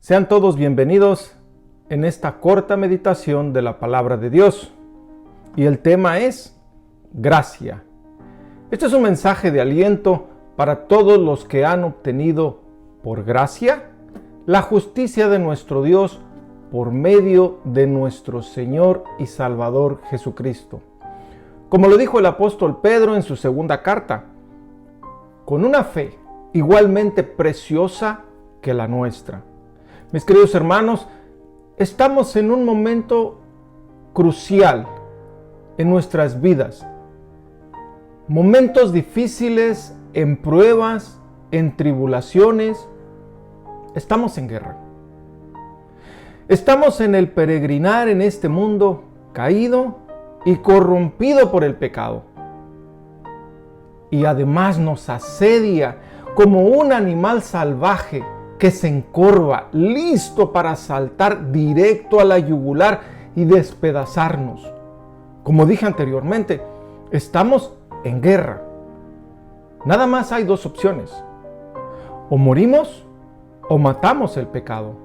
Sean todos bienvenidos en esta corta meditación de la palabra de Dios. Y el tema es gracia. Este es un mensaje de aliento para todos los que han obtenido por gracia la justicia de nuestro Dios por medio de nuestro Señor y Salvador Jesucristo. Como lo dijo el apóstol Pedro en su segunda carta, con una fe igualmente preciosa que la nuestra. Mis queridos hermanos, estamos en un momento crucial en nuestras vidas. Momentos difíciles, en pruebas, en tribulaciones. Estamos en guerra. Estamos en el peregrinar en este mundo caído y corrompido por el pecado. Y además nos asedia como un animal salvaje que se encorva, listo para saltar directo a la yugular y despedazarnos. Como dije anteriormente, estamos en guerra. Nada más hay dos opciones: o morimos o matamos el pecado.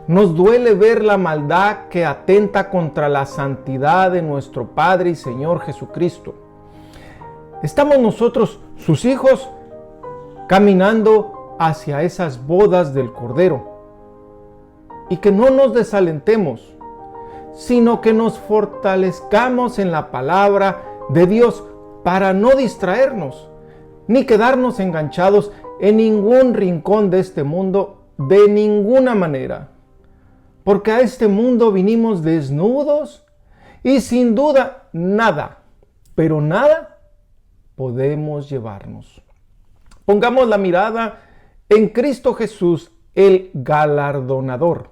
Nos duele ver la maldad que atenta contra la santidad de nuestro Padre y Señor Jesucristo. Estamos nosotros, sus hijos, caminando hacia esas bodas del Cordero. Y que no nos desalentemos, sino que nos fortalezcamos en la palabra de Dios para no distraernos, ni quedarnos enganchados en ningún rincón de este mundo de ninguna manera. Porque a este mundo vinimos desnudos y sin duda nada, pero nada podemos llevarnos. Pongamos la mirada en Cristo Jesús, el galardonador,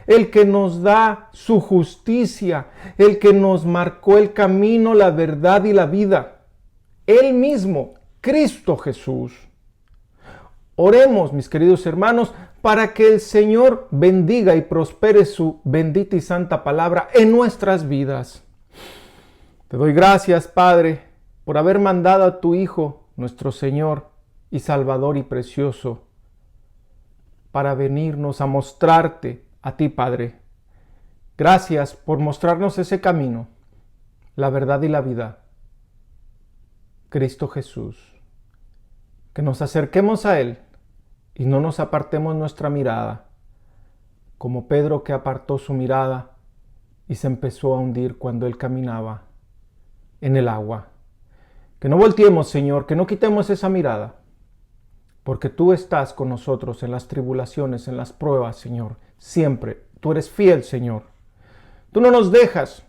el que nos da su justicia, el que nos marcó el camino, la verdad y la vida. Él mismo, Cristo Jesús. Oremos, mis queridos hermanos, para que el Señor bendiga y prospere su bendita y santa palabra en nuestras vidas. Te doy gracias, Padre, por haber mandado a tu Hijo, nuestro Señor y Salvador y precioso, para venirnos a mostrarte a ti, Padre. Gracias por mostrarnos ese camino, la verdad y la vida. Cristo Jesús. Que nos acerquemos a Él y no nos apartemos nuestra mirada, como Pedro, que apartó su mirada y se empezó a hundir cuando Él caminaba en el agua. Que no volteemos, Señor, que no quitemos esa mirada, porque tú estás con nosotros en las tribulaciones, en las pruebas, Señor. Siempre. Tú eres fiel, Señor. Tú no nos dejas,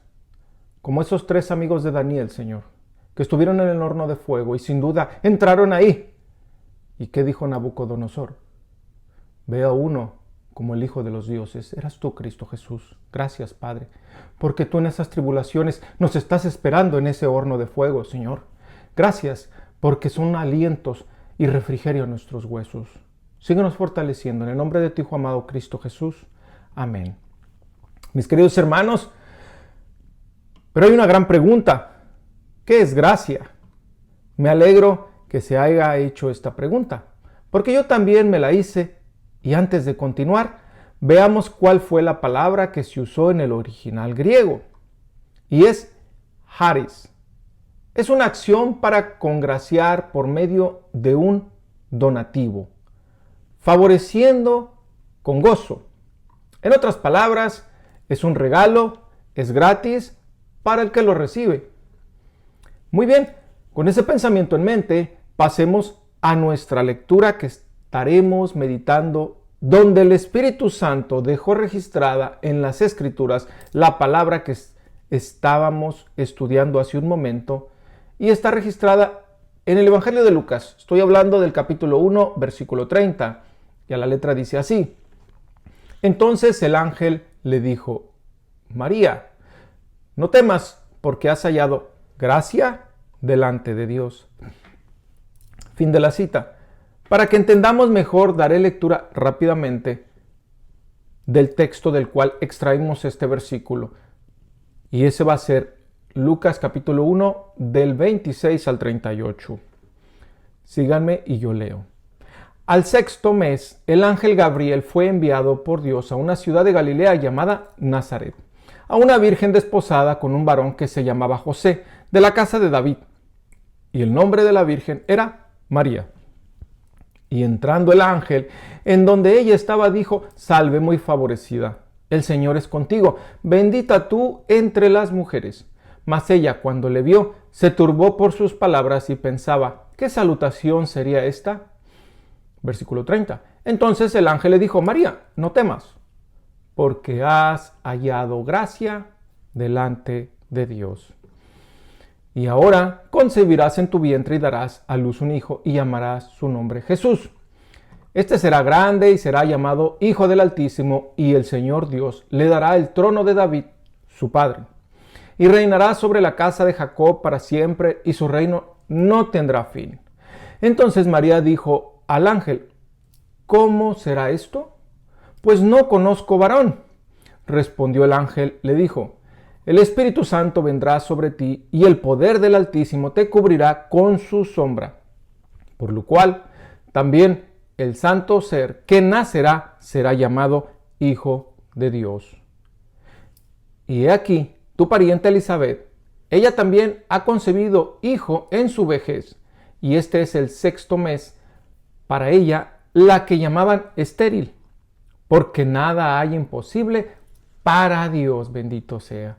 como esos 3 amigos de Daniel, Señor, que estuvieron en el horno de fuego y sin duda entraron ahí. ¿Y qué dijo Nabucodonosor? Ve a uno como el Hijo de los dioses. Eras tú, Cristo Jesús. Gracias, Padre, porque tú en esas tribulaciones nos estás esperando en ese horno de fuego, Señor. Gracias, porque son alientos y refrigerio a nuestros huesos. Síguenos fortaleciendo en el nombre de tu Hijo amado Cristo Jesús. Amén. Mis queridos hermanos, pero hay una gran pregunta. ¿Qué es gracia? Me alegro que se haya hecho esta pregunta, porque yo también me la hice, y antes de continuar, veamos cuál fue la palabra que se usó en el original griego, y es charis. Es una acción para congraciar por medio de un donativo, favoreciendo con gozo. En otras palabras, es un regalo, es gratis para el que lo recibe. Muy bien, con ese pensamiento en mente, pasemos a nuestra lectura que estaremos meditando, donde el Espíritu Santo dejó registrada en las Escrituras la palabra que estábamos estudiando hace un momento, y está registrada en el Evangelio de Lucas. Estoy hablando del capítulo 1, versículo 30, y a la letra dice así: Entonces el ángel le dijo: María, no temas, porque has hallado gracia delante de Dios. Fin de la cita. Para que entendamos mejor, daré lectura rápidamente del texto del cual extraímos este versículo. Y ese va a ser Lucas capítulo 1 del 26 al 38. Síganme y yo leo. Al sexto mes, el ángel Gabriel fue enviado por Dios a una ciudad de Galilea llamada Nazaret, a una virgen desposada con un varón que se llamaba José, de la casa de David, y el nombre de la virgen era María. Y entrando el ángel, en donde ella estaba, dijo: Salve, muy favorecida, el Señor es contigo, bendita tú entre las mujeres. Mas ella, cuando le vio, se turbó por sus palabras y pensaba: ¿qué salutación sería esta? Versículo 30. Entonces el ángel le dijo: María, no temas, porque has hallado gracia delante de Dios. Y ahora concebirás en tu vientre y darás a luz un hijo y llamarás su nombre Jesús. Este será grande y será llamado Hijo del Altísimo, y el Señor Dios le dará el trono de David, su padre. Y reinará sobre la casa de Jacob para siempre, y su reino no tendrá fin. Entonces María dijo al ángel: ¿cómo será esto? Pues no conozco varón. Respondió el ángel, le dijo: el Espíritu Santo vendrá sobre ti, y el poder del Altísimo te cubrirá con su sombra. Por lo cual, también el santo ser que nacerá será llamado Hijo de Dios. Y he aquí, tu pariente Elizabeth, ella también ha concebido hijo en su vejez, y este es el sexto mes para ella, la que llamaban estéril, porque nada hay imposible para Dios, bendito sea.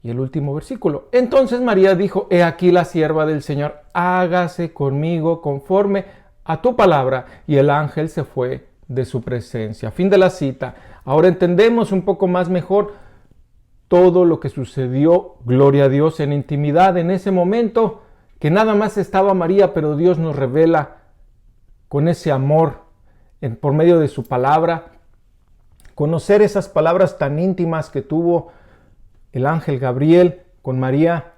Y el último versículo: entonces María dijo: he aquí la sierva del Señor, hágase conmigo conforme a tu palabra. Y el ángel se fue de su presencia. Fin de la cita. Ahora entendemos un poco más mejor todo lo que sucedió, gloria a Dios, en intimidad en ese momento, que nada más estaba María, pero Dios nos revela con ese amor por medio de su palabra, conocer esas palabras tan íntimas que tuvo el ángel Gabriel con María,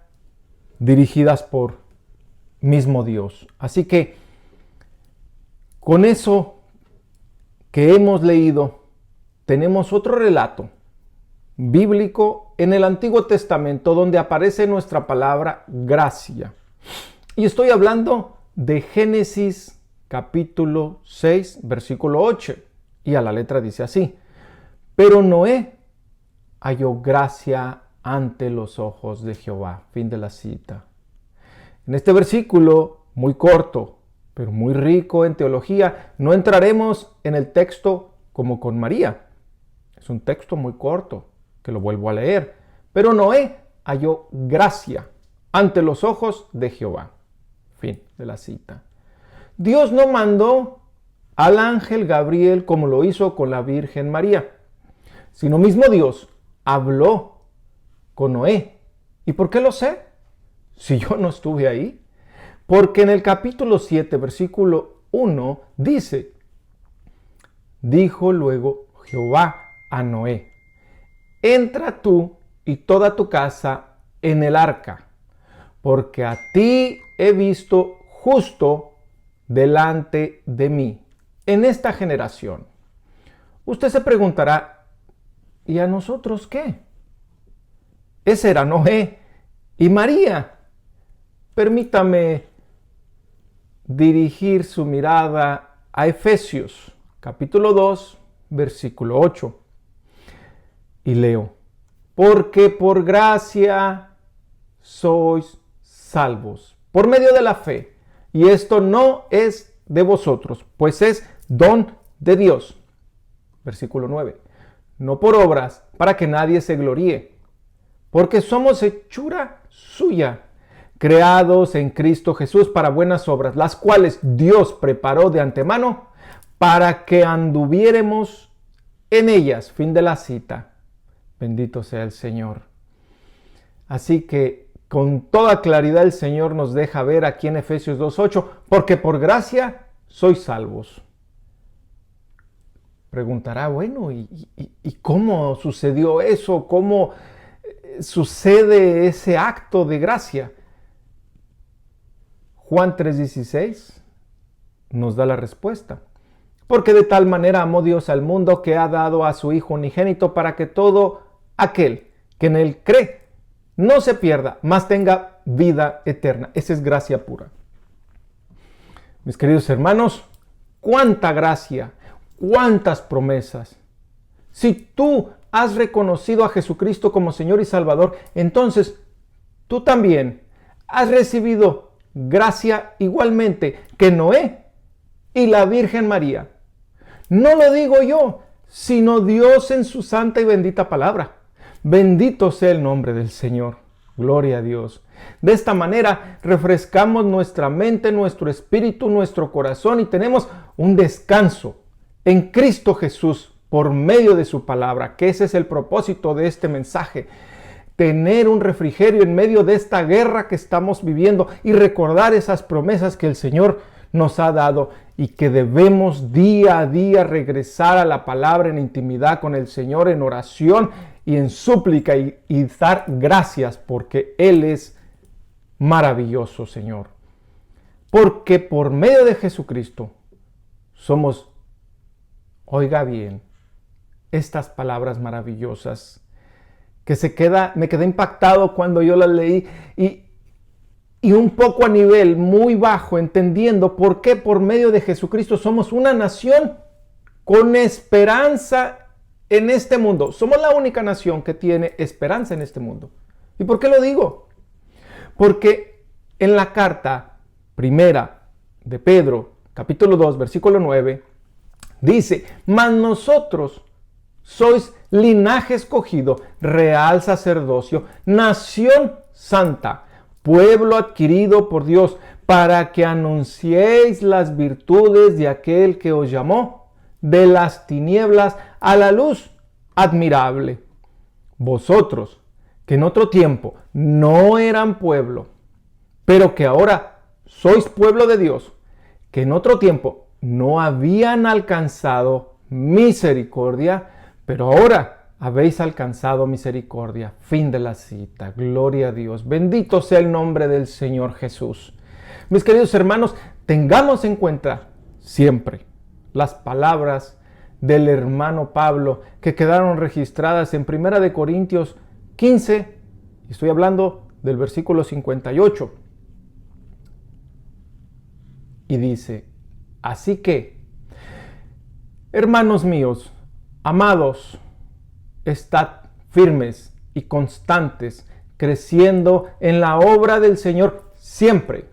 dirigidas por mismo Dios. Así que con eso que hemos leído, tenemos otro relato bíblico en el Antiguo Testamento donde aparece nuestra palabra gracia. Y estoy hablando de Génesis capítulo 6, versículo 8. Y a la letra dice así: pero Noé halló gracia ante los ojos de Jehová. Fin de la cita. En este versículo, muy corto, pero muy rico en teología, no entraremos en el texto como con María. Es un texto muy corto, que lo vuelvo a leer. Pero Noé halló gracia ante los ojos de Jehová. Fin de la cita. Dios no mandó al ángel Gabriel como lo hizo con la Virgen María, sino mismo Dios habló con Noé. ¿Y por qué lo sé? Si yo no estuve ahí. Porque en el capítulo 7, versículo 1, dice: dijo luego Jehová a Noé: entra tú y toda tu casa en el arca, porque a ti he visto justo delante de mí en esta generación. Usted se preguntará: ¿y a nosotros qué? Ese era Noé y María. Permítame dirigir su mirada a Efesios, capítulo 2, versículo 8. Y leo: porque por gracia sois salvos, por medio de la fe. Y esto no es de vosotros, pues es don de Dios. Versículo 9. No por obras, para que nadie se gloríe, porque somos hechura suya, creados en Cristo Jesús para buenas obras, las cuales Dios preparó de antemano para que anduviéremos en ellas. Fin de la cita. Bendito sea el Señor. Así que con toda claridad el Señor nos deja ver aquí en Efesios 2:8, porque por gracia sois salvos. Preguntará: bueno, ¿y cómo sucedió eso? ¿Cómo sucede ese acto de gracia? Juan 3:16 nos da la respuesta. Porque de tal manera amó Dios al mundo que ha dado a su Hijo unigénito, para que todo aquel que en él cree no se pierda, mas tenga vida eterna. Esa es gracia pura. Mis queridos hermanos, cuánta gracia, cuántas promesas. Si tú has reconocido a Jesucristo como Señor y Salvador, entonces tú también has recibido gracia igualmente que Noé y la Virgen María. No lo digo yo, sino Dios en su santa y bendita palabra. Bendito sea el nombre del Señor. Gloria a Dios. De esta manera refrescamos nuestra mente, nuestro espíritu, nuestro corazón y tenemos un descanso en Cristo Jesús por medio de su palabra, que ese es el propósito de este mensaje. Tener un refrigerio en medio de esta guerra que estamos viviendo y recordar esas promesas que el Señor nos ha dado y que debemos día a día regresar a la palabra en intimidad con el Señor, en oración y en súplica y dar gracias porque Él es maravilloso, Señor. Porque por medio de Jesucristo somos, oiga bien, estas palabras maravillosas que me quedé impactado cuando yo las leí y un poco a nivel muy bajo, entendiendo por qué por medio de Jesucristo somos una nación con esperanza en este mundo. Somos la única nación que tiene esperanza en este mundo. ¿Y por qué lo digo? Porque en la carta primera de Pedro, capítulo 2, versículo 9, dice, mas nosotros sois linaje escogido, real sacerdocio, nación santa, pueblo adquirido por Dios, para que anunciéis las virtudes de aquel que os llamó de las tinieblas a la luz admirable. Vosotros, que en otro tiempo no eran pueblo, pero que ahora sois pueblo de Dios, que en otro tiempo no habían alcanzado misericordia, pero ahora habéis alcanzado misericordia. Fin de la cita. Gloria a Dios. Bendito sea el nombre del Señor Jesús. Mis queridos hermanos, tengamos en cuenta siempre las palabras del hermano Pablo que quedaron registradas en 1 Corintios 15, y estoy hablando del versículo 58. Y dice, así que, hermanos míos, amados, estad firmes y constantes, creciendo en la obra del Señor siempre,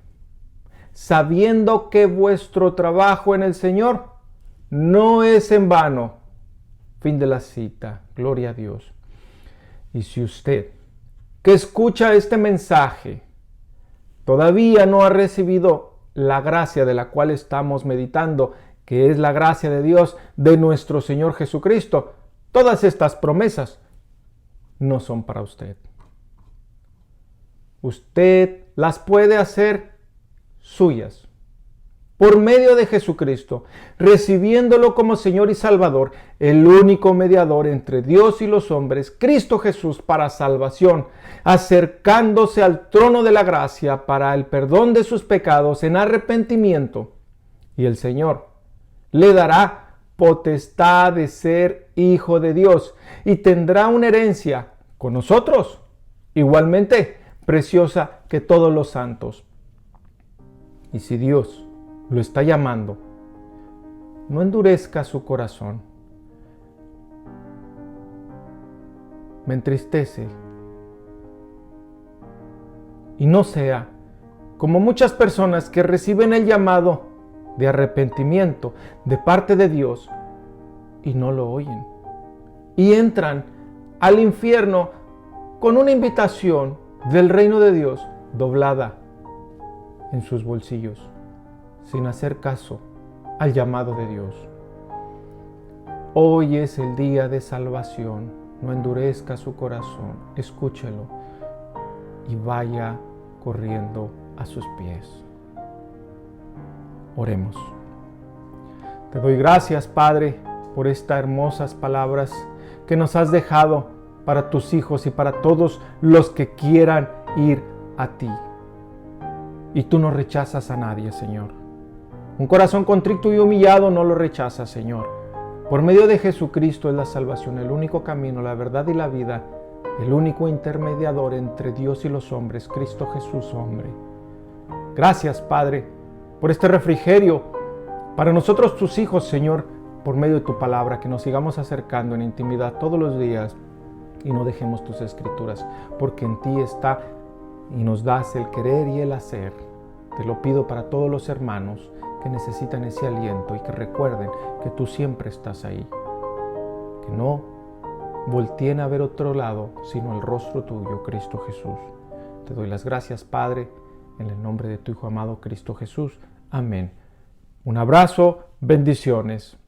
sabiendo que vuestro trabajo en el Señor no es en vano. Fin de la cita. Gloria a Dios. Y si usted, que escucha este mensaje, todavía no ha recibido la gracia de la cual estamos meditando, que es la gracia de Dios, de nuestro Señor Jesucristo, todas estas promesas no son para usted. Usted las puede hacer suyas por medio de Jesucristo, recibiéndolo como Señor y Salvador, el único mediador entre Dios y los hombres, Cristo Jesús, para salvación, acercándose al trono de la gracia para el perdón de sus pecados en arrepentimiento. Y el Señor le dará potestad de ser hijo de Dios y tendrá una herencia con nosotros, igualmente preciosa que todos los santos. Y si Dios lo está llamando, no endurezca su corazón. Me entristece y no sea como muchas personas que reciben el llamado de arrepentimiento de parte de Dios y no lo oyen y entran al infierno con una invitación del reino de Dios doblada en sus bolsillos, sin hacer caso al llamado de Dios. Hoy es el día de salvación. No endurezca su corazón. Escúchelo y vaya corriendo a sus pies. Oremos. Te doy gracias, Padre, por estas hermosas palabras que nos has dejado para tus hijos y para todos los que quieran ir a ti. Y tú no rechazas a nadie, Señor. Un corazón contrito y humillado no lo rechaza, Señor. Por medio de Jesucristo es la salvación, el único camino, la verdad y la vida, el único intermediador entre Dios y los hombres, Cristo Jesús, hombre. Gracias, Padre, por este refrigerio Para nosotros tus hijos, Señor, por medio de tu palabra, que nos sigamos acercando en intimidad todos los días y no dejemos tus escrituras, porque en ti está y nos das el querer y el hacer. Te lo pido para todos los hermanos que necesitan ese aliento y que recuerden que tú siempre estás ahí. Que no volteen a ver otro lado, sino el rostro tuyo, Cristo Jesús. Te doy las gracias, Padre, en el nombre de tu Hijo amado, Cristo Jesús. Amén. Un abrazo, bendiciones.